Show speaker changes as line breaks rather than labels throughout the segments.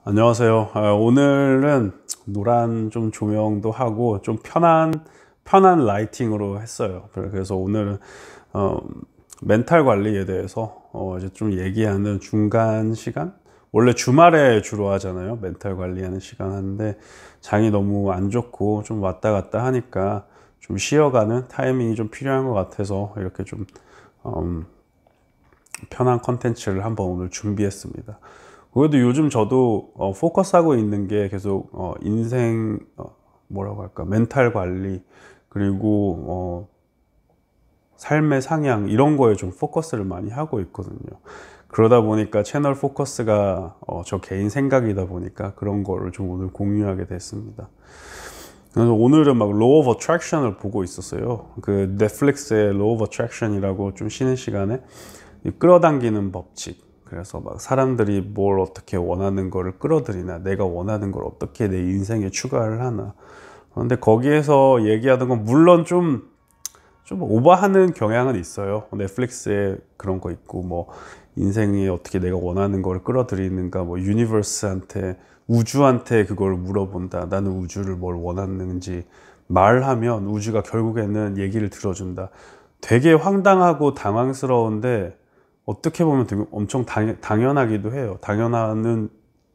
안녕하세요. 오늘은 노란 좀 조명도 하고 좀 편한 라이팅으로 했어요. 그래서 오늘은 어, 멘탈 관리에 대해서 이제 좀 얘기하는 중간 시간. 원래 주말에 주로 하잖아요. 멘탈 관리하는 시간 하는데 장이 너무 안 좋고 좀 왔다 갔다 하니까 좀 쉬어가는 타이밍이 좀 필요한 것 같아서 이렇게 좀 편한 컨텐츠를 한번 오늘 준비했습니다. 그래도 요즘 저도 포커스하고 있는 게 계속 인생 뭐라고 할까 멘탈 관리 그리고 삶의 상향 이런 거에 좀 포커스를 많이 하고 있거든요. 그러다 보니까 채널 포커스가 저 개인 생각이다 보니까 그런 거를 좀 오늘 공유하게 됐습니다. 그래서 오늘은 막 Law of Attraction을 보고 있었어요. 그 넷플릭스의 Law of Attraction이라고 좀 쉬는 시간에 이 끌어당기는 법칙. 그래서 막 사람들이 뭘 어떻게 원하는 거를 끌어들이나 내가 원하는 걸 어떻게 내 인생에 추가를 하나. 그런데 거기에서 얘기하던 건 물론 좀 오버하는 경향은 있어요. 넷플릭스에 그런 거 있고 뭐 인생에 어떻게 내가 원하는 걸 끌어들이는가 뭐 유니버스한테 우주한테 그걸 물어본다. 나는 우주를 뭘 원하는지 말하면 우주가 결국에는 얘기를 들어준다. 되게 황당하고 당황스러운데 어떻게 보면 되게 엄청 당연하기도 해요. 당연하는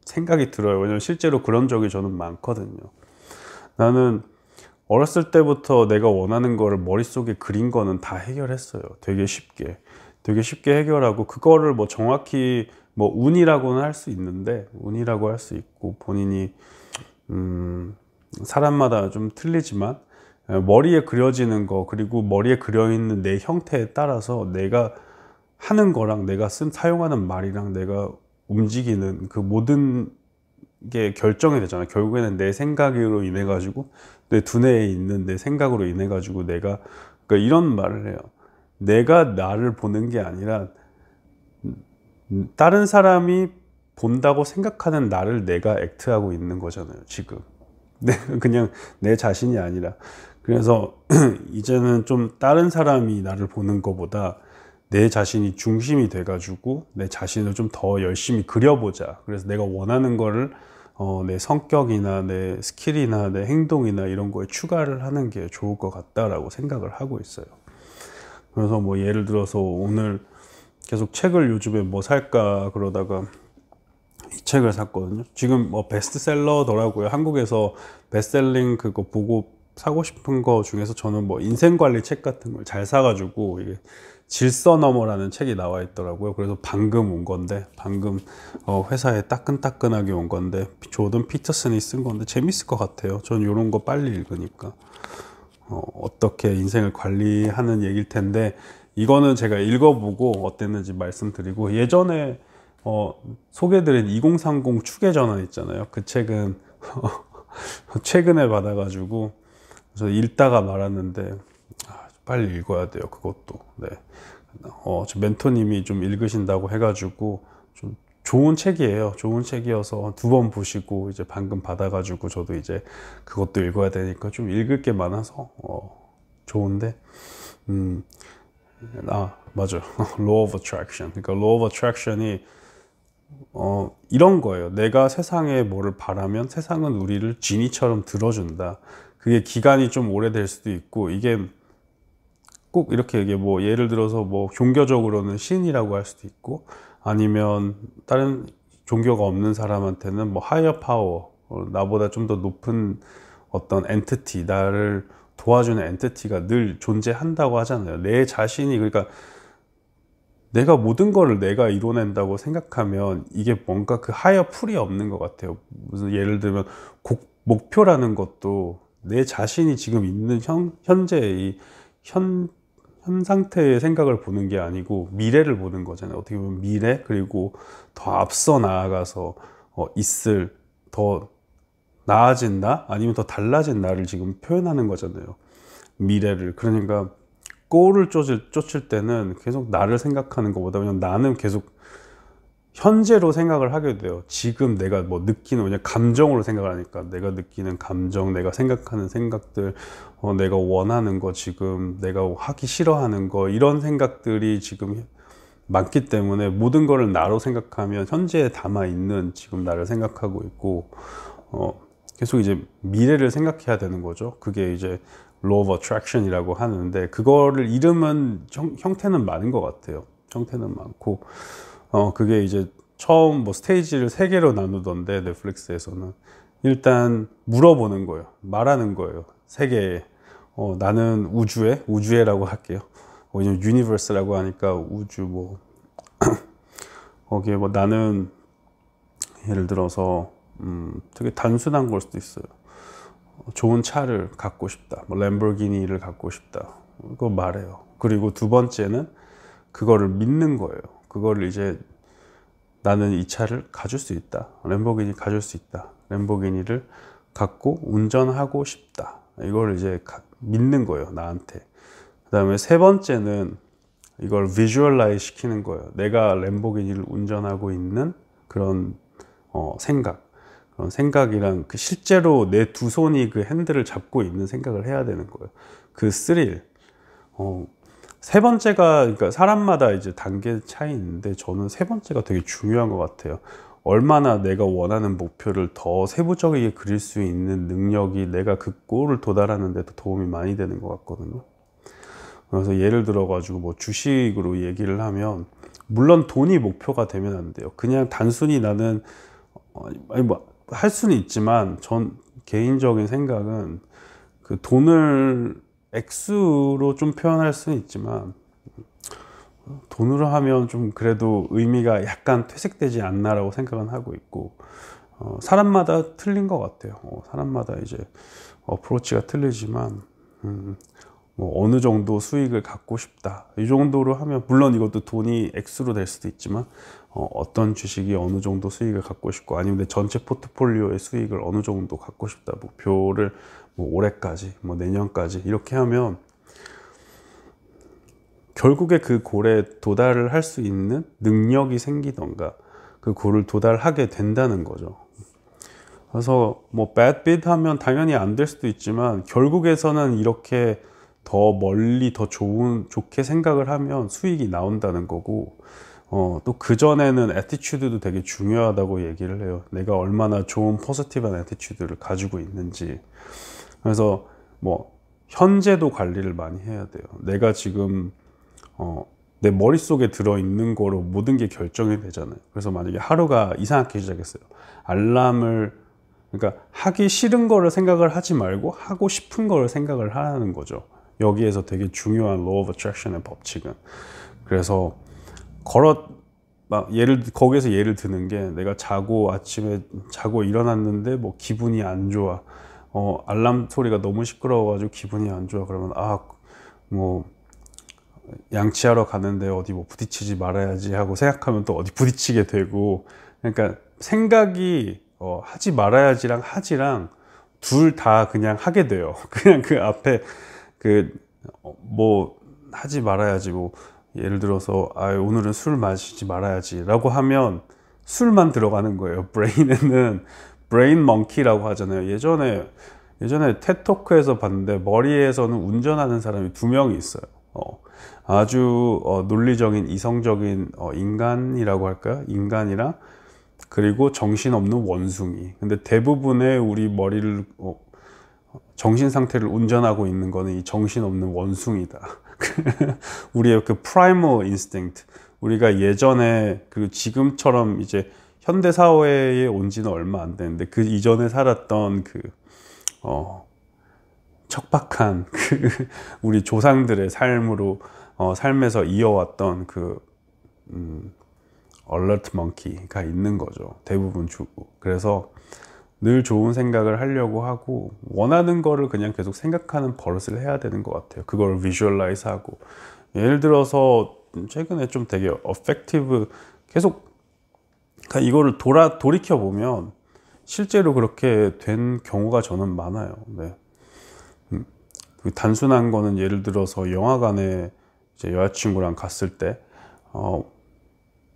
생각이 들어요. 왜냐면 실제로 그런 적이 저는 많거든요. 나는 어렸을 때부터 내가 원하는 거를 머릿속에 그린 거는 다 해결했어요. 되게 쉽게 해결하고 그거를 뭐 정확히 뭐 운이라고는 할 수 있는데 운이라고 할 수 있고 본인이 사람마다 좀 틀리지만 머리에 그려지는 거 그리고 머리에 그려 있는 내 형태에 따라서 내가 하는 거랑 내가 사용하는 말이랑 내가 움직이는 그 모든 게 결정이 되잖아요. 결국에는 내 생각으로 인해 가지고 내 두뇌에 있는 내 생각으로 인해 가지고 내가 그러니까 이런 말을 해요. 내가 나를 보는 게 아니라 다른 사람이 본다고 생각하는 나를 내가 액트하고 있는 거잖아요. 지금 그냥 내 자신이 아니라 그래서 이제는 좀 다른 사람이 나를 보는 것보다 내 자신이 중심이 돼가지고 내 자신을 좀 더 열심히 그려보자. 그래서 내가 원하는 거를 내 성격이나 내 스킬이나 내 행동이나 이런 거에 추가를 하는 게 좋을 것 같다라고 생각을 하고 있어요. 그래서 뭐 예를 들어서 오늘 계속 책을 요즘에 뭐 살까 그러다가 이 책을 샀거든요. 지금 뭐 베스트셀러더라고요. 한국에서 베스트셀링 그거 보고 사고 싶은 거 중에서 저는 뭐 인생관리 책 같은 걸 잘 사가지고 이게 질서 너머라는 책이 나와 있더라고요. 그래서 방금 온 건데 방금 회사에 따끈따끈하게 온 건데 조던 피터슨이 쓴 건데 재밌을 것 같아요. 전 이런 거 빨리 읽으니까 어떻게 인생을 관리하는 얘기일 텐데 이거는 제가 읽어보고 어땠는지 말씀드리고 예전에 소개드린 2030 축의 전환 있잖아요. 그 책은 최근에 받아가지고 그래서 읽다가 말았는데 빨리 읽어야 돼요. 그것도. 네. 저 멘토님이 좀 읽으신다고 해가지고 좀 좋은 책이에요. 좋은 책이어서 2번 보시고 이제 방금 받아가지고 저도 이제 그것도 읽어야 되니까 좀 읽을 게 많아서 좋은데 맞아요. Law of Attraction. 그러니까 Law of Attraction이 이런 거예요. 내가 세상에 뭐를 바라면 세상은 우리를 지니처럼 들어준다. 그게 기간이 좀 오래될 수도 있고 이게 꼭 이렇게 이게 뭐 예를 들어서 뭐 종교적으로는 신이라고 할 수도 있고 아니면 다른 종교가 없는 사람한테는 뭐 하이어 파워 나보다 좀 더 높은 어떤 엔티티 나를 도와주는 엔티티가 늘 존재한다고 하잖아요. 내 자신이 그러니까 내가 모든 거를 내가 이뤄낸다고 생각하면 이게 뭔가 그 하이어 풀이 없는 것 같아요. 무슨 예를 들면 목표라는 것도 내 자신이 지금 있는 현재의 현 상태의 생각을 보는 게 아니고 미래를 보는 거잖아요. 어떻게 보면 미래 그리고 더 앞서 나아가서 있을 더 나아진 나 아니면 더 달라진 나를 지금 표현하는 거잖아요. 미래를. 그러니까 골을 쫓을 때는 계속 나를 생각하는 것보다 그냥 나는 계속 현재로 생각을 하게 돼요. 지금 내가 뭐 느끼는 그냥 감정으로 생각을 하니까 내가 느끼는 감정, 내가 생각하는 생각들, 내가 원하는 거 지금 내가 하기 싫어하는 거 이런 생각들이 지금 많기 때문에 모든 거를 나로 생각하면 현재에 담아 있는 지금 나를 생각하고 있고, 계속 이제 미래를 생각해야 되는 거죠. 그게 이제 Law of Attraction이라고 하는데, 그거를 이름은 형태는 많은 것 같아요. 형태는 많고, 그게 이제 처음 뭐 스테이지를 3개로 나누던데, 넷플릭스에서는 일단 물어보는 거예요. 말하는 거예요. 3개에. 나는 우주에라고 할게요. 왜냐면 유니버스라고 하니까 우주 뭐 거기에 뭐 나는 예를 들어서 되게 단순한 걸 수도 있어요. 좋은 차를 갖고 싶다. 뭐 램보르기니를 갖고 싶다. 그거 말해요. 그리고 두 번째는 그거를 믿는 거예요. 그거를 이제 나는 이 차를 가질 수 있다. 램보르기니 가질 수 있다. 램보르기니를 갖고 운전하고 싶다. 이걸 이제 믿는 거예요. 나한테. 그 다음에 세 번째는 이걸 비주얼라이즈 시키는 거예요. 내가 램보르기니를 운전하고 있는 그런 생각. 그런 생각이랑 그 실제로 내 두 손이 그 핸들을 잡고 있는 생각을 해야 되는 거예요. 그 스릴. 세 번째가, 그러니까 사람마다 이제 단계 차이 있는데 저는 세 번째가 되게 중요한 것 같아요. 얼마나 내가 원하는 목표를 더 세부적이게 그릴 수 있는 능력이 내가 그 골을 도달하는 데도 도움이 많이 되는 것 같거든요. 그래서 예를 들어 가지고 뭐 주식으로 얘기를 하면, 물론 돈이 목표가 되면 안 돼요. 그냥 단순히 나는 아니 뭐 할 수는 있지만, 전 개인적인 생각은 그 돈을 액수로 좀 표현할 수는 있지만 돈으로 하면 좀 그래도 의미가 약간 퇴색되지 않나라고 생각은 하고 있고, 사람마다 틀린 것 같아요. 사람마다 이제 어프로치가 틀리지만 뭐 어느 정도 수익을 갖고 싶다, 이 정도로 하면, 물론 이것도 돈이 액수로 될 수도 있지만 어떤 주식이 어느 정도 수익을 갖고 싶고, 아니면 내 전체 포트폴리오의 수익을 어느 정도 갖고 싶다, 목표를 뭐 올해까지 뭐 내년까지 이렇게 하면 결국에 그 골에 도달을 할 수 있는 능력이 생기던가 그 골을 도달하게 된다는 거죠. 그래서 뭐 bad bid 하면 당연히 안 될 수도 있지만, 결국에서는 이렇게 더 멀리 더 좋게 생각을 하면 수익이 나온다는 거고, 또 그전에는 애티튜드도 되게 중요하다고 얘기를 해요. 내가 얼마나 좋은 포지티브한 애티튜드를 가지고 있는지. 그래서 뭐 현재도 관리를 많이 해야 돼요. 내가 지금 내 머릿속에 들어있는 거로 모든 게 결정이 되잖아요. 그래서 만약에 하루가 이상하게 시작했어요. 알람을, 그러니까 하기 싫은 거를 생각을 하지 말고 하고 싶은 거를 생각을 하는 거죠. 여기에서 되게 중요한 Law of Attraction의 법칙은. 그래서 거기에서 예를 드는 게, 내가 아침에 자고 일어났는데 뭐 기분이 안 좋아. 알람 소리가 너무 시끄러워가지고 기분이 안 좋아. 그러면 뭐 양치하러 가는데 어디 뭐 부딪히지 말아야지 하고 생각하면 또 어디 부딪히게 되고, 그러니까 생각이 하지 말아야지랑 하지랑 둘 다 그냥 하게 돼요. 그냥 그 앞에 뭐 하지 말아야지, 뭐 예를 들어서 오늘은 술 마시지 말아야지 라고 하면 술만 들어가는 거예요. 브레인에는 브레인 멍키라고 하잖아요. 예전에 테토크에서 봤는데, 머리에서는 운전하는 사람이 2명이 있어요. 아주 논리적인 이성적인 인간이라고 할까요? 인간이랑, 그리고 정신없는 원숭이. 근데 대부분의 우리 머리를 정신 상태를 운전하고 있는 거는 이 정신없는 원숭이다. 우리의 그 primal instinct, 우리가 예전에 지금처럼 이제 현대 사회에 온 지는 얼마 안 됐는데 그 이전에 살았던 척박한 우리 조상들의 삶에서 이어왔던 alert monkey가 있는 거죠. 대부분 주고. 그래서 늘 좋은 생각을 하려고 하고, 원하는 거를 그냥 계속 생각하는 버릇을 해야 되는 것 같아요. 그걸 비주얼라이즈 하고. 예를 들어서 최근에 좀 되게 effective, 계속 이거를 돌이켜 보면 실제로 그렇게 된 경우가 저는 많아요. 네. 단순한 거는, 예를 들어서 영화관에 이제 여자친구랑 갔을 때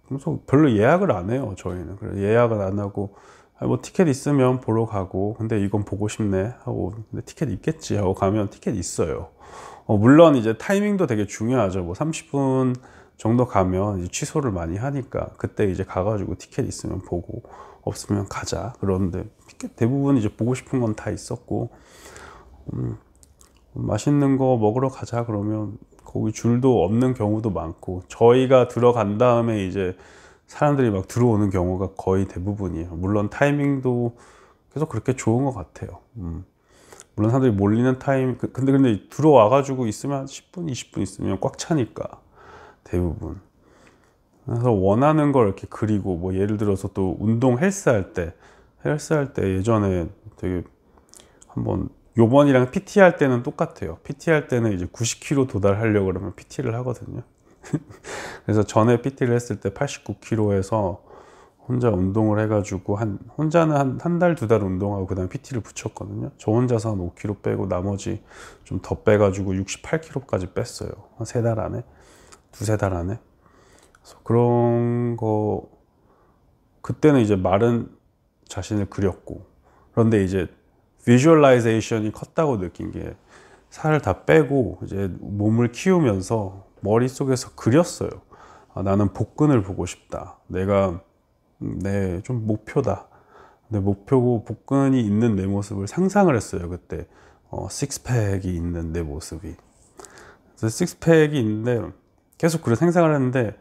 그래서 별로 예약을 안 해요. 저희는. 그래서 예약을 안 하고 뭐 티켓 있으면 보러 가고, 근데 이건 보고 싶네 하고, 근데 티켓 있겠지 하고 가면 티켓 있어요. 물론 이제 타이밍도 되게 중요하죠. 뭐 30분 정도 가면 이제 취소를 많이 하니까 그때 이제 가가지고 티켓 있으면 보고 없으면 가자. 그런데 대부분 이제 보고 싶은 건 다 있었고, 맛있는 거 먹으러 가자 그러면 거기 줄도 없는 경우도 많고, 저희가 들어간 다음에 이제 사람들이 막 들어오는 경우가 거의 대부분이에요. 물론 타이밍도 계속 그렇게 좋은 것 같아요. 물론 사람들이 몰리는 타임, 근데 들어와가지고 있으면 한 10분, 20분 있으면 꽉 차니까 대부분. 그래서 원하는 걸 이렇게 그리고, 뭐 예를 들어서 또 운동 헬스 할 때 예전에 되게 한번, 요번이랑 PT 할 때는 똑같아요. PT 할 때는 이제 90kg 도달하려고 그러면 PT를 하거든요. 그래서 전에 PT를 했을 때 89kg에서 혼자 운동을 해가지고 혼자는 한 달, 두 달 운동하고 그 다음에 PT를 붙였거든요. 저 혼자서 한 5kg 빼고 나머지 좀 더 빼가지고 68kg까지 뺐어요. 한 3달 안에, 두세 달 안에. 그래서 그런 거, 그때는 이제 마른 자신을 그렸고, 그런데 이제 비주얼라이제이션이 컸다고 느낀 게, 살을 다 빼고 이제 몸을 키우면서 머릿속에서 그렸어요. 아, 나는 복근을 보고 싶다. 내가 내 좀 목표다. 내 목표고 복근이 있는 내 모습을 상상을 했어요. 그때 식스팩이 있는 내 모습이. 그래서 식스팩이 있는데 계속 그런 생각을 했는데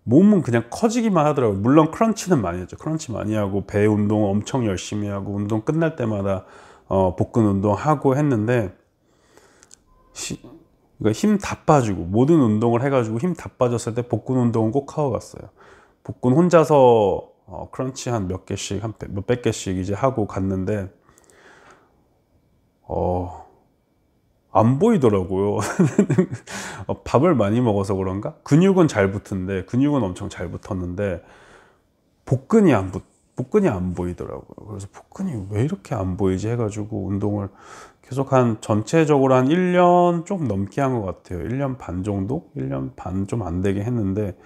몸은 그냥 커지기만 하더라고요. 물론 크런치는 많이 했죠. 크런치 많이 하고 배 운동 엄청 열심히 하고 운동 끝날 때마다 복근 운동하고 했는데, 그러니까 힘 다 빠지고 모든 운동을 해가지고 힘 다 빠졌을 때 복근 운동은 꼭 하고 갔어요. 복근 혼자서 크런치 한 몇 개씩, 한 몇백 개씩 이제 하고 갔는데 안 보이더라고요. 밥을 많이 먹어서 그런가? 근육은 잘 붙은데, 근육은 엄청 잘 붙었는데 복근이 안 보이더라고요. 그래서 복근이 왜 이렇게 안 보이지 해가지고 운동을 계속 전체적으로 한 1년 좀 넘게 한 것 같아요. 1년 반 정도? 1년 반 좀 안 되게 했는데,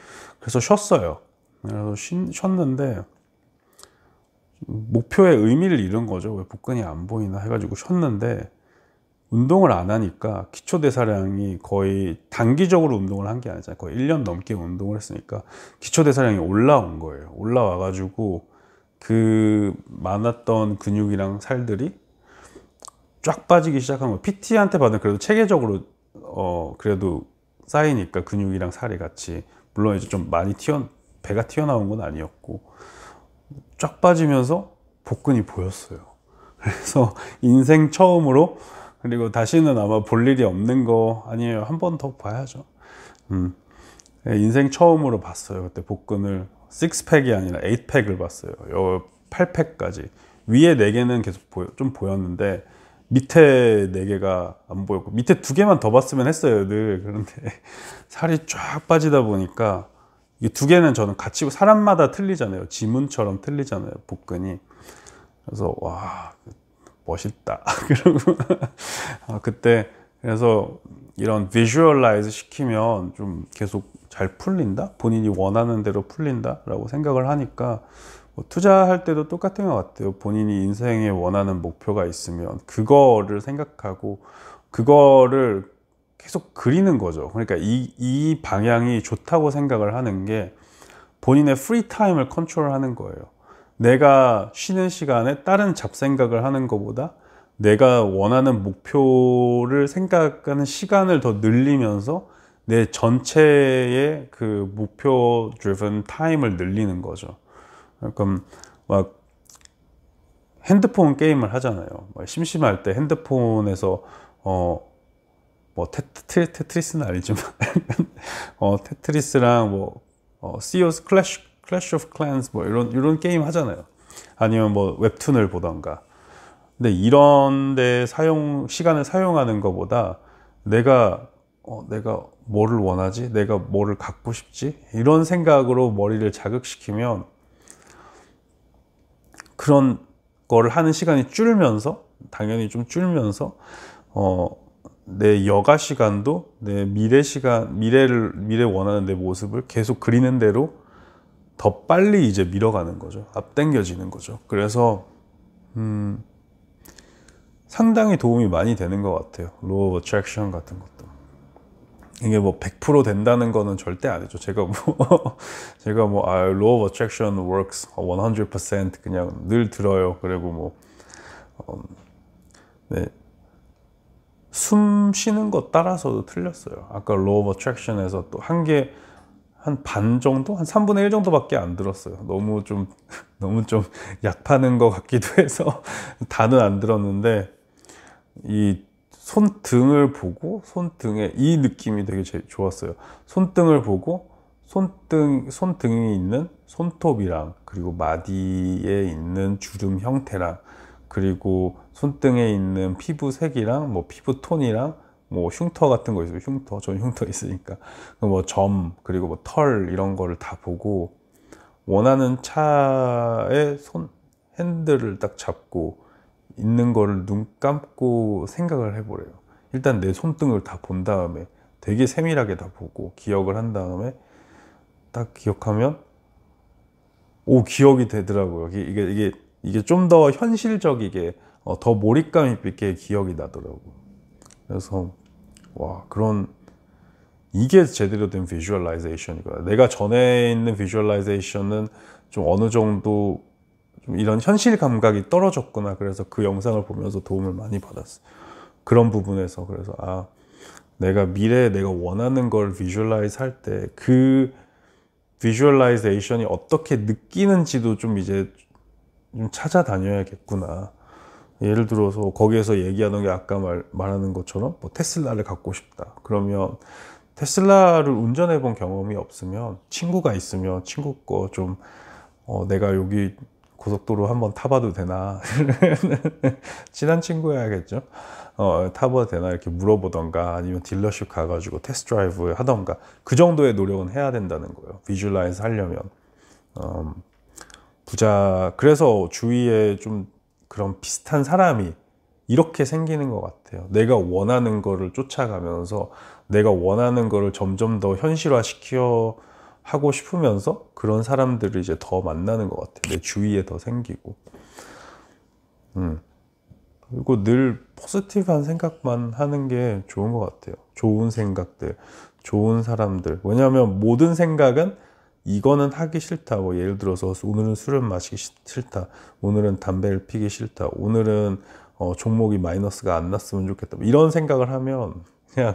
그래서 쉬었어요. 그래서 쉬었는데 목표의 의미를 잃은 거죠. 왜 복근이 안 보이나 해가지고 쉬었는데, 운동을 안 하니까 기초대사량이 거의 단기적으로 운동을 한 게 아니잖아요. 거의 1년 넘게 운동을 했으니까 기초대사량이 올라온 거예요. 올라와가지고 그 많았던 근육이랑 살들이 쫙 빠지기 시작한 거예요. PT한테 받은, 그래도 체계적으로 그래도 쌓이니까 근육이랑 살이 같이, 물론 이제 좀 많이 배가 튀어나온 건 아니었고 쫙 빠지면서 복근이 보였어요. 그래서 인생 처음으로, 그리고 다시는 아마 볼 일이 없는 거 아니에요. 한 번 더 봐야죠. 인생 처음으로 봤어요. 그때 복근을 6팩이 아니라 8팩을 봤어요. 8팩까지. 위에 4개는 계속 좀 보였는데 밑에 4개가 안 보였고, 밑에 2개만 더 봤으면 했어요, 늘. 그런데 살이 쫙 빠지다 보니까, 이 2개는 저는 같이, 사람마다 틀리잖아요. 지문처럼 틀리잖아요, 복근이. 그래서 와, 멋있다. 그리고 그때, 그래서 이런 비주얼라이즈 시키면 좀 계속 잘 풀린다? 본인이 원하는 대로 풀린다? 라고 생각을 하니까, 뭐 투자할 때도 똑같은 것 같아요. 본인이 인생에 원하는 목표가 있으면 그거를 생각하고 그거를 계속 그리는 거죠. 그러니까 이 방향이 좋다고 생각을 하는 게 본인의 프리 타임을 컨트롤하는 거예요. 내가 쉬는 시간에 다른 잡생각을 하는 것보다 내가 원하는 목표를 생각하는 시간을 더 늘리면서 내 전체의 그 목표 driven 타임을 늘리는 거죠. 그러니까 막 핸드폰 게임을 하잖아요. 막 심심할 때 핸드폰에서 뭐 테트리스는 아니지만 테트리스랑 뭐 CO's 클래시 오브 클랜스 뭐 이런 게임 하잖아요. 아니면 뭐 웹툰을 보던가. 근데 이런 데 시간을 사용하는 것보다 내가 뭐를 원하지? 내가 뭐를 갖고 싶지? 이런 생각으로 머리를 자극시키면 그런 거를 하는 시간이 줄면서, 당연히 좀 줄면서 내 여가 시간도 내 미래 원하는 내 모습을 계속 그리는 대로 더 빨리 이제 밀어가는 거죠. 앞당겨지는 거죠. 그래서 상당히 도움이 많이 되는 것 같아요. Law of Attraction 같은 것도. 이게 뭐 100% 된다는 거는 절대 아니죠. 제가 뭐 Law of Attraction works 100% 그냥 늘 들어요. 그리고 뭐 네. 숨 쉬는 것 따라서도 틀렸어요. 아까 Law of Attraction에서 또 한 반 정도? 한 3분의 1 정도밖에 안 들었어요. 너무 좀 약파는 것 같기도 해서 다는 안 들었는데, 이 손등을 보고 손등에 이 느낌이 되게 좋았어요. 손등을 보고 손등이 있는 손톱이랑 그리고 마디에 있는 주름 형태랑 그리고 손등에 있는 피부색이랑 뭐 피부톤이랑 뭐 흉터 같은 거 있어요. 흉터, 전 흉터 있으니까 뭐 점 그리고 뭐 털 이런 거를 다 보고 원하는 차의 핸들을 딱 잡고 있는 거를 눈 감고 생각을 해보래요. 일단 내 손등을 다 본 다음에 되게 세밀하게 다 보고 기억을 한 다음에 딱 기억하면 기억이 되더라고요. 이게 좀 더 현실적이게 더 몰입감 있게 기억이 나더라고요. 그래서 와, 이게 제대로 된 비주얼라이제이션이구나. 내가 전에 있는 비주얼라이제이션은 좀 어느 정도 좀 이런 현실 감각이 떨어졌구나. 그래서 그 영상을 보면서 도움을 많이 받았어. 그런 부분에서. 그래서 내가 미래에 내가 원하는 걸 비주얼라이즈 할 때 그 비주얼라이제이션이 어떻게 느끼는지도 좀 이제 좀 찾아다녀야겠구나. 예를 들어서 거기에서 얘기하는 게 아까 말하는 것처럼 뭐 테슬라를 갖고 싶다. 그러면 테슬라를 운전해 본 경험이 없으면 친구가 있으면 친구 거 좀 내가 여기 고속도로 한번 타봐도 되나? 친한 친구여야겠죠. 타봐도 되나? 이렇게 물어보던가 아니면 딜러십 가가지고 테스트 드라이브 하던가 그 정도의 노력은 해야 된다는 거예요. 비주얼라이즈 하려면. 그래서 주위에 좀 그런 비슷한 사람이 이렇게 생기는 것 같아요. 내가 원하는 거를 쫓아가면서 내가 원하는 거를 점점 더 현실화시켜 하고 싶으면서 그런 사람들을 이제 더 만나는 것 같아요. 내 주위에 더 생기고. 그리고 늘 포지티브한 생각만 하는 게 좋은 것 같아요. 좋은 생각들, 좋은 사람들. 왜냐하면 모든 생각은 이거는 하기 싫다. 뭐 예를 들어서 오늘은 술을 마시기 싫다. 오늘은 담배를 피기 싫다. 오늘은 종목이 마이너스가 안 났으면 좋겠다. 이런 생각을 하면 그냥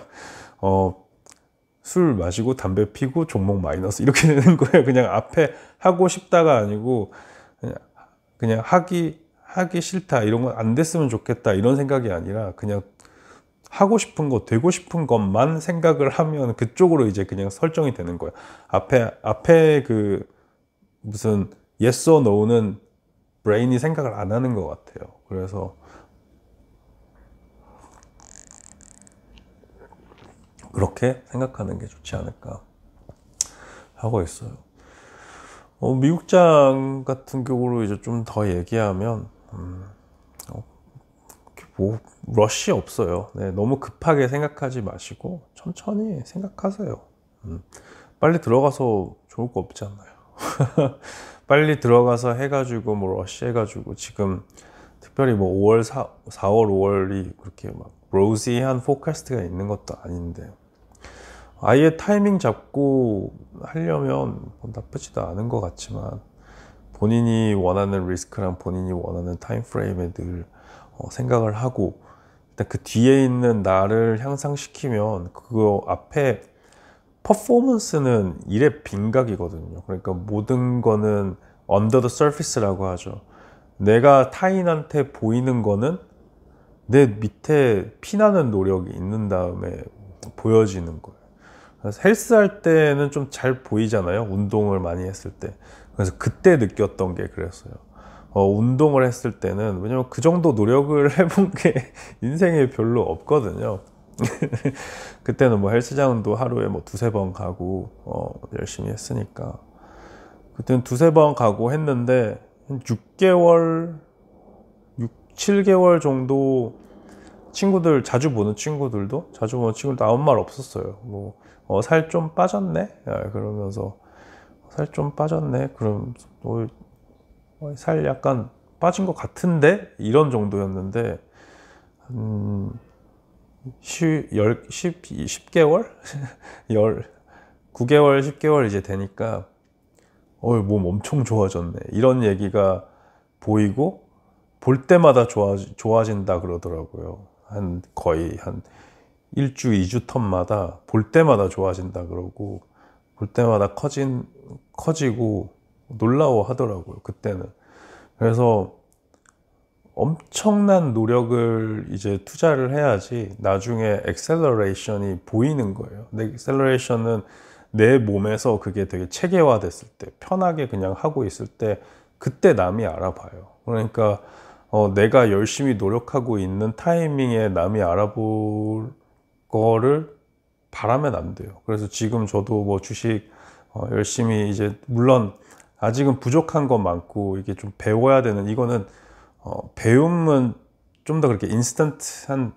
술 마시고 담배 피고 종목 마이너스 이렇게 되는 거예요. 그냥 앞에 하고 싶다가 아니고 그냥 하기 싫다. 이런 건 안 됐으면 좋겠다. 이런 생각이 아니라 그냥 하고 싶은 거, 되고 싶은 것만 생각을 하면 그쪽으로 이제 그냥 설정이 되는 거예요. 앞에 그 무슨 yes or no는 브레인이 생각을 안 하는 것 같아요. 그래서 그렇게 생각하는 게 좋지 않을까 하고 있어요. 미국장 같은 경우로 이제 좀 더 얘기하면 뭐 러쉬 없어요. 네, 너무 급하게 생각하지 마시고 천천히 생각하세요. 빨리 들어가서 좋을 거 없지 않나요? 빨리 들어가서 해가지고 뭐 러쉬 해가지고 지금 특별히 뭐 4월, 5월이 그렇게 막 로지한 포커스트가 있는 것도 아닌데 아예 타이밍 잡고 하려면 뭐 나쁘지도 않은 것 같지만 본인이 원하는 리스크랑 본인이 원하는 타임 프레임에 늘 생각을 하고 일단 그 뒤에 있는 나를 향상시키면 그거 앞에 퍼포먼스는 일의 빈각이거든요. 그러니까 모든 거는 under the surface라고 하죠. 내가 타인한테 보이는 거는 내 밑에 피나는 노력이 있는 다음에 보여지는 거예요. 그래서 헬스 할 때는 좀 잘 보이잖아요. 운동을 많이 했을 때. 그래서 그때 느꼈던 게 그랬어요. 운동을 했을 때는 왜냐면 그 정도 노력을 해본 게 인생에 별로 없거든요. 그때는 뭐 헬스장도 하루에 뭐 2-3번 가고 열심히 했으니까 그때는 2-3번 가고 했는데 7개월 정도 자주 보는 친구들도 아무 말 없었어요. 뭐 살 좀 빠졌네? 그러면서 살 좀 빠졌네? 그럼 살 약간 빠진 것 같은데? 이런 정도였는데
10개월? 9개월, 10개월 이제 되니까 몸 엄청 좋아졌네. 이런 얘기가 보이고 볼 때마다 좋아진다 그러더라고요. 거의 한 1주, 2주 텀마다 볼 때마다 좋아진다 그러고 볼 때마다 커지고 놀라워 하더라고요. 그때는. 그래서 엄청난 노력을 이제 투자를 해야지 나중에 엑셀러레이션이 보이는 거예요. 근데 엑셀러레이션은 내 몸에서 그게 되게 체계화됐을 때, 편하게 그냥 하고 있을 때, 그때 남이 알아봐요. 그러니까 내가 열심히 노력하고 있는 타이밍에 남이 알아볼 거를 바라면 안 돼요. 그래서 지금 저도 뭐 주식 열심히 이제 물론 아직은 부족한 건 많고 이게 좀 배워야 되는 이거는 배움은 좀 더 그렇게 인스턴트한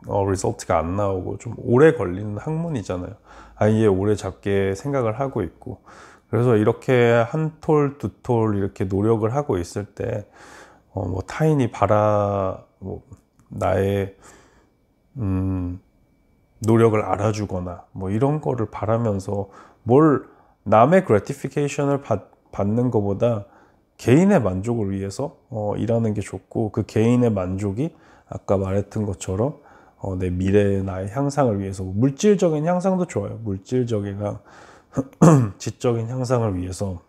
리설트가 안 나오고 좀 오래 걸리는 학문이잖아요. 아예 오래 잡게 생각을 하고 있고 그래서 이렇게 한 톨, 두 톨 이렇게 노력을 하고 있을 때 뭐 타인이 나의 노력을 알아주거나 뭐 이런 거를 바라면서 남의 그래티피케이션을 받는 것보다 개인의 만족을 위해서 일하는 게 좋고 그 개인의 만족이 아까 말했던 것처럼 내 미래의 나의 향상을 위해서 물질적인 향상도 좋아요. 물질적이나 지적인 향상을 위해서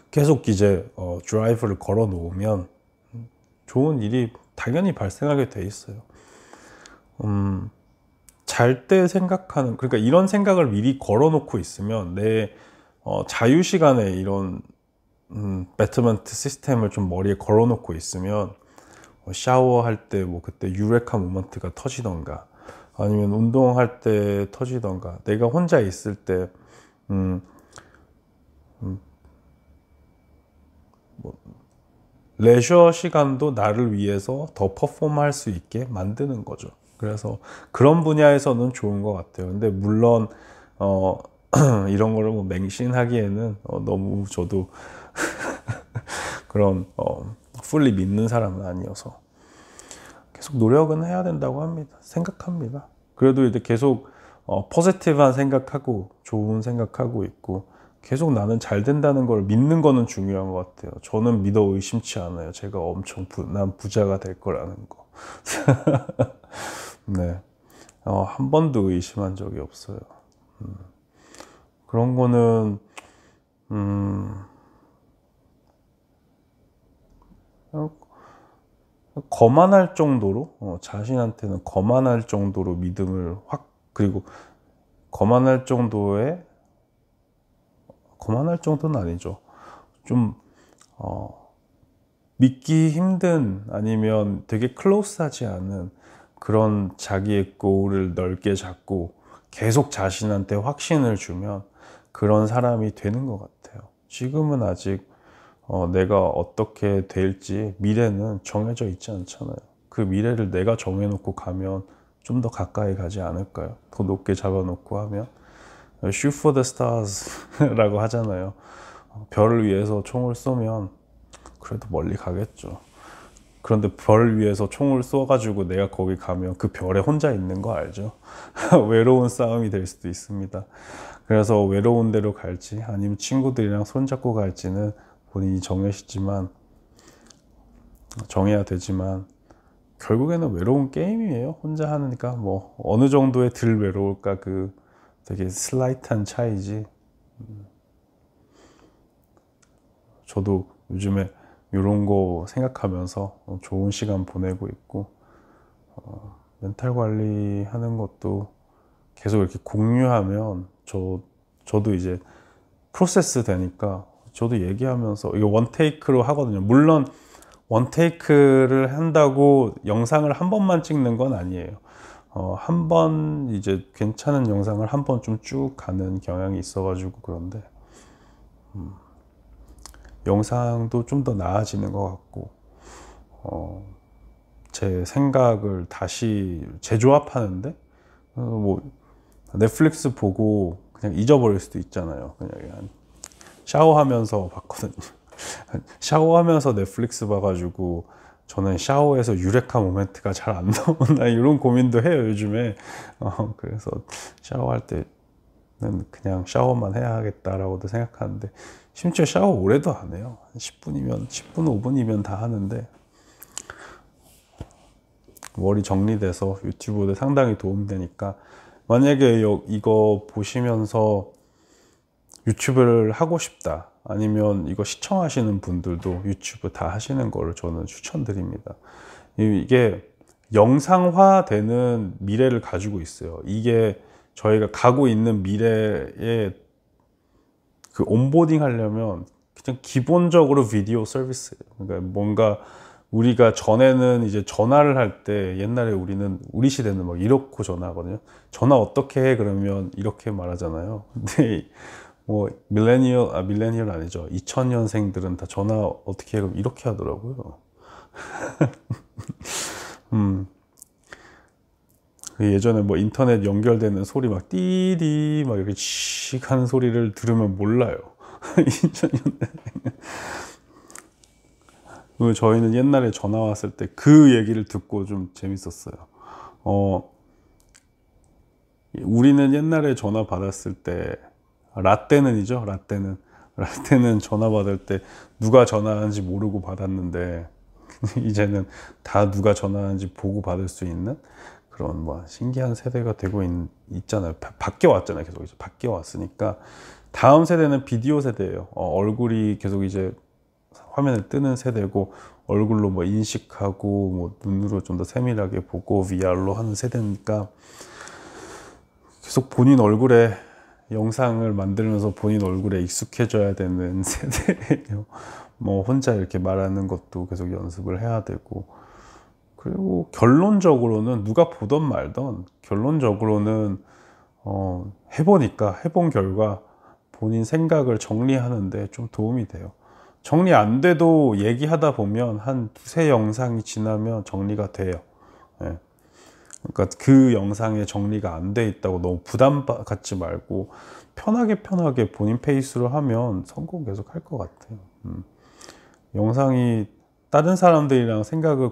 계속 이제 드라이브를 걸어 놓으면 좋은 일이 당연히 발생하게 돼 있어요. 잘 때 생각하는 그러니까 이런 생각을 미리 걸어 놓고 있으면 내 자유 시간에 이런 배터먼트 시스템을 좀 머리에 걸어 놓고 있으면 샤워할 때 뭐 그때 유레카 모먼트가 터지던가 아니면 운동할 때 터지던가 내가 혼자 있을 때 레저 시간도 나를 위해서 더 퍼폼할 수 있게 만드는 거죠. 그래서 그런 분야에서는 좋은 것 같아요. 근데 물론 이런 거를 뭐 맹신하기에는 너무 저도 그런 풀리 믿는 사람은 아니어서 계속 노력은 해야 된다고 합니다. 생각합니다. 그래도 이제 계속 포지티브한 생각하고 좋은 생각하고 있고 계속 나는 잘 된다는 걸 믿는 거는 중요한 것 같아요. 저는 믿어 의심치 않아요. 제가 엄청 난 부자가 될 거라는 거. 네, 한 번도 의심한 적이 없어요. 그런 거는 거만할 정도로 자신한테는 거만할 정도로 믿음을 그리고 거만할 정도는 아니죠. 좀 믿기 힘든 아니면 되게 클로스하지 않은 그런 자기의 골을 넓게 잡고 계속 자신한테 확신을 주면 그런 사람이 되는 것 같아요. 지금은 아직 내가 어떻게 될지 미래는 정해져 있지 않잖아요. 그 미래를 내가 정해놓고 가면 좀 더 가까이 가지 않을까요? 더 높게 잡아놓고 하면 Shoot for the stars 라고 하잖아요. 별을 위해서 총을 쏘면 그래도 멀리 가겠죠. 그런데 별을 위해서 총을 쏘가지고 내가 거기 가면 그 별에 혼자 있는 거 알죠? 외로운 싸움이 될 수도 있습니다. 그래서 외로운 데로 갈지 아니면 친구들이랑 손잡고 갈지는 본인이 정해야 되지만 결국에는 외로운 게임이에요. 혼자 하니까 뭐 어느 정도의 덜 외로울까 그 되게 슬라이트한 차이지. 저도 요즘에 이런 거 생각하면서 좋은 시간 보내고 있고 멘탈 관리하는 것도 계속 이렇게 공유하면 저도 이제 프로세스 되니까 저도 얘기하면서 이거 원테이크로 하거든요. 물론 원테이크를 한다고 영상을 한 번만 찍는 건 아니에요. 한 번 이제 괜찮은 영상을 한 번 좀 쭉 가는 경향이 있어가지고 그런데 영상도 좀 더 나아지는 것 같고 제 생각을 다시 재조합하는데 뭐 넷플릭스 보고 그냥 잊어버릴 수도 있잖아요. 그냥 샤워하면서 봤거든요. 샤워하면서 넷플릭스 봐가지고 저는 샤워에서 유레카 모멘트가 잘 안 나온다 이런 고민도 해요 요즘에. 그래서 샤워할 때는 그냥 샤워만 해야겠다라고도 생각하는데 심지어 샤워 오래도 안 해요. 한 10분 5분이면 다 하는데 머리 정리돼서 유튜브도 상당히 도움되니까 만약에 이거 보시면서 유튜브를 하고 싶다 아니면 이거 시청하시는 분들도 유튜브 다 하시는 거를 저는 추천드립니다. 이게 영상화되는 미래를 가지고 있어요. 이게 저희가 가고 있는 미래에 그 온보딩 하려면 그냥 기본적으로 비디오 서비스예요. 그러니까 뭔가 우리가 전에는 이제 전화를 할 때 옛날에 우리 시대는 막 이렇게 전화하거든요. 전화 어떻게 해? 그러면 이렇게 말하잖아요. 근데 뭐 밀레니얼 아니죠. 2000년생들은 다 전화 어떻게 해? 그럼 이렇게 하더라고요. 예전에 뭐 인터넷 연결되는 소리 막 띠디 막 이렇게 씩 하는 소리를 들으면 몰라요. 2000년대. 저희는 옛날에 전화 왔을 때 그 얘기를 듣고 좀 재밌었어요. 우리는 옛날에 전화 받았을 때 라떼는이죠. 라떼는 전화 받을 때 누가 전화하는지 모르고 받았는데 이제는 다 누가 전화하는지 보고 받을 수 있는 그런 뭐 신기한 세대가 되고 있잖아요. 바뀌어 왔잖아요. 계속 이제 바뀌어 왔으니까 다음 세대는 비디오 세대예요. 얼굴이 계속 이제 화면에 뜨는 세대고 얼굴로 뭐 인식하고 뭐 눈으로 좀 더 세밀하게 보고 VR로 하는 세대니까 계속 본인 얼굴에 영상을 만들면서 본인 얼굴에 익숙해져야 되는 세대예요. 뭐 혼자 이렇게 말하는 것도 계속 연습을 해야 되고 그리고 결론적으로는 누가 보던 말던 결론적으로는 해본 결과 본인 생각을 정리하는데 좀 도움이 돼요. 정리 안 돼도 얘기하다 보면 한 두세 영상이 지나면 정리가 돼요. 예. 그러니까 그 영상에 정리가 안 돼 있다고 너무 부담 갖지 말고 편하게 본인 페이스로 하면 성공 계속 할 것 같아요. 영상이 다른 사람들이랑 생각을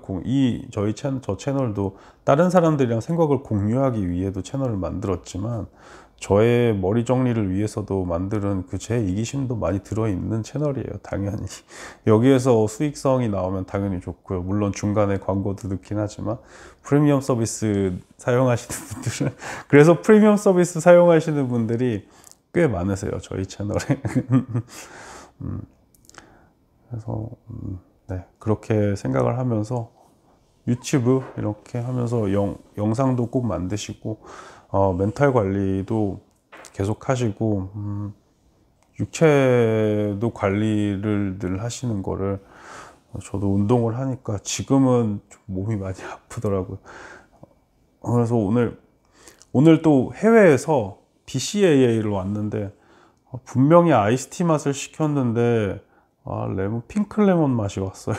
저 채널도 다른 사람들이랑 생각을 공유하기 위해도 채널을 만들었지만 저의 머리 정리를 위해서도 만드는 그 제 이기심도 많이 들어있는 채널이에요. 당연히 여기에서 수익성이 나오면 당연히 좋고요. 물론 중간에 광고도 넣긴 하지만 프리미엄 서비스 사용하시는 분들은 그래서 프리미엄 서비스 사용하시는 분들이 꽤 많으세요. 저희 채널에. 그래서 네, 그렇게 생각을 하면서 유튜브 이렇게 하면서 영상도 꼭 만드시고 멘탈 관리도 계속 하시고 육체도 관리를 늘 하시는 거를 저도 운동을 하니까 지금은 좀 몸이 많이 아프더라고요. 그래서 오늘 또 해외에서 BCAA를 왔는데 분명히 아이스티 맛을 시켰는데 핑크 레몬 맛이 왔어요.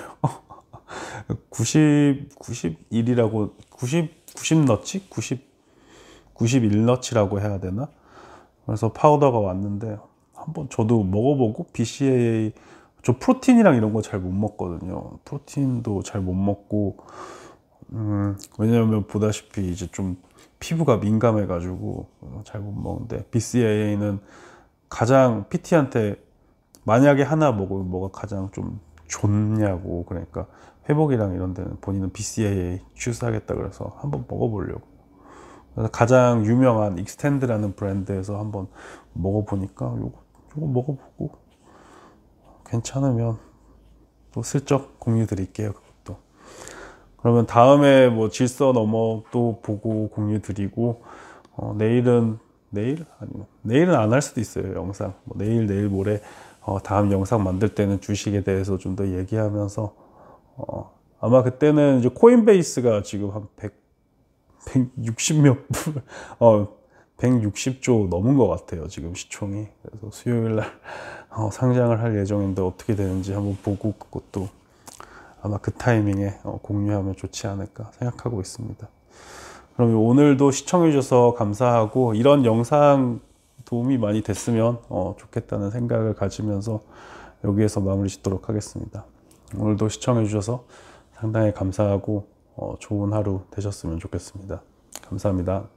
91이라고 90너치? 91너치라고 해야 되나? 그래서 파우더가 왔는데 한번 저도 먹어보고 BCAA 저 프로틴이랑 이런 거 잘 못 먹거든요. 프로틴도 잘 못 먹고 왜냐하면 보다시피 이제 좀 피부가 민감해 가지고 잘 못 먹는데 BCAA는 가장 PT한테 만약에 하나 먹으면 뭐가 가장 좀 좋냐고 그러니까 회복이랑 이런 데는 본인은 BCAA 추스하겠다 그래서 한번 먹어보려고. 그래서 가장 유명한 익스텐드라는 브랜드에서 한번 먹어보니까 요거 먹어보고 괜찮으면 또 슬쩍 공유 드릴게요. 그것도. 그러면 다음에 뭐 질서 넘어 또 보고 공유 드리고 내일은 안 할 수도 있어요. 영상 뭐 내일 모레 다음 영상 만들 때는 주식에 대해서 좀 더 얘기하면서 아마 그때는 이제 코인베이스가 지금 한 160조 넘은 것 같아요. 지금 시총이. 그래서 수요일 날 상장을 할 예정인데 어떻게 되는지 한번 보고 그것도 아마 그 타이밍에 공유하면 좋지 않을까 생각하고 있습니다. 그럼 오늘도 시청해 주셔서 감사하고 이런 영상 도움이 많이 됐으면 좋겠다는 생각을 가지면서 여기에서 마무리 짓도록 하겠습니다. 오늘도 시청해 주셔서
상당히 감사하고 좋은 하루 되셨으면 좋겠습니다. 감사합니다.